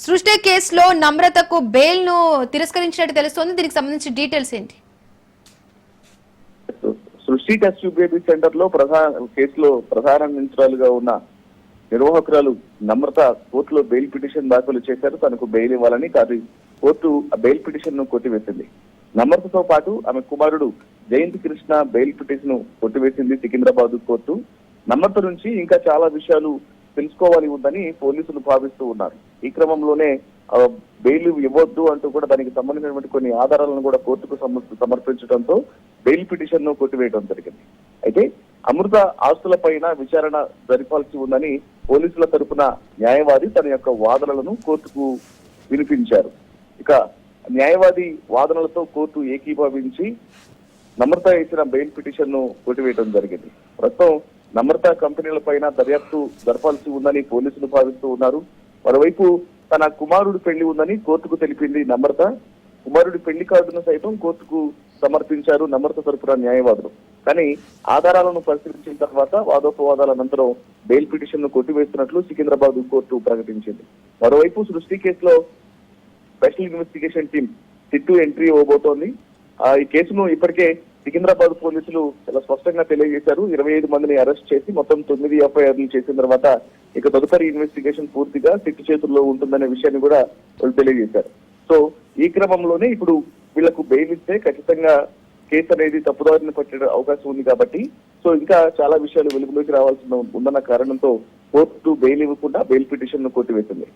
సృష్టి కేసులో నమ్రతకు బెయిల్ ను తిరస్కరించినట్టు తెలుస్తోంది. దీనికి సంబంధించిన డీటెయిల్స్ ఏంటి? సృష్టి టెస్ట్ బేబీ సెంటర్ లో కేసులో ప్రధాన నిందితురాలుగా ఉన్న నిర్వాహకురాలు నమ్రత కోర్టులో బెయిల్ పిటిషన్ దాఖలు చేశారు. తనకు బెయిల్ ఇవ్వాలని కోర్టు ఆ బెయిల్ పిటిషన్ ను కొట్టివేసింది. నమ్రతతో పాటు ఆమె కుమారుడు జయంత్ కృష్ణ బెయిల్ పిటిషన్ ను కొట్టివేసింది సికింద్రాబాద్ కోర్టు. నమ్రత నుంచి ఇంకా చాలా విషయాలు తెలుసుకోవాలి ఉందని పోలీసులు భావిస్తూ ఉన్నారు. ఈ క్రమంలోనే బెయిల్ ఇవ్వద్దు అంటూ కూడా దానికి సంబంధించినటువంటి కొన్ని ఆధారాలను కూడా కోర్టుకు సమర్పించడంతో బెయిల్ పిటిషన్ ను కొట్టివేయడం జరిగింది. అయితే అమృత ఆస్తులపైన విచారణ జరిపాల్సి ఉందని పోలీసుల తరపున న్యాయవాది తన యొక్క వాదనలను కోర్టుకు వినిపించారు. ఇక న్యాయవాది వాదనలతో కోర్టు ఏకీభవించి నమ్రత ఇచ్చిన బెయిల్ పిటిషన్ ను కొట్టివేయడం జరిగింది. ప్రస్తుతం నమ్రత కంపెనీలపైన దర్యాప్తు జరపాల్సి ఉందని పోలీసులు భావిస్తూ ఉన్నారు. మరోవైపు తన కుమారుడు పెళ్లి ఉందని కోర్టుకు తెలిపింది నమ్రత. కుమారుడి పెళ్లి కార్డును సైతం కోర్టుకు సమర్పించారు నమ్రత తరపున న్యాయవాదులు. కానీ ఆధారాలను పరిశీలించిన తర్వాత వాదోపవాదాల అనంతరం బెయిల్ పిటిషన్ ను కొట్టివేస్తున్నట్లు సికింద్రాబాద్ కోర్టు ప్రకటించింది. మరోవైపు సృష్టి కేసులో special investigation team sit entry ఇవ్వబోతోంది. ఈ కేసును ఇప్పటికే సికింద్రాబాద్ పోలీసులు చాలా స్పష్టంగా తెలియజేశారు. 25 మందిని అరెస్ట్ చేసి మొత్తం 9 ఎఫ్ఐఆర్లు చేసిన తర్వాత ఇక తదుపరి ఇన్వెస్టిగేషన్ పూర్తిగా సిట్టు చేతుల్లో ఉంటుందనే విషయాన్ని కూడా వాళ్ళు తెలియజేశారు. సో ఈ క్రమంలోనే ఇప్పుడు వీళ్లకు బెయిల్ ఇస్తే ఖచ్చితంగా కేసు అనేది తప్పుదారిని పట్టే అవకాశం ఉంది కాబట్టి సో ఇంకా చాలా విషయాలు వెలుగులోకి రావాల్సిన ఉందన్న కారణంతో కోర్టు బెయిల్ ఇవ్వకుండా బెయిల్ పిటిషన్ ను కొట్టివేసింది.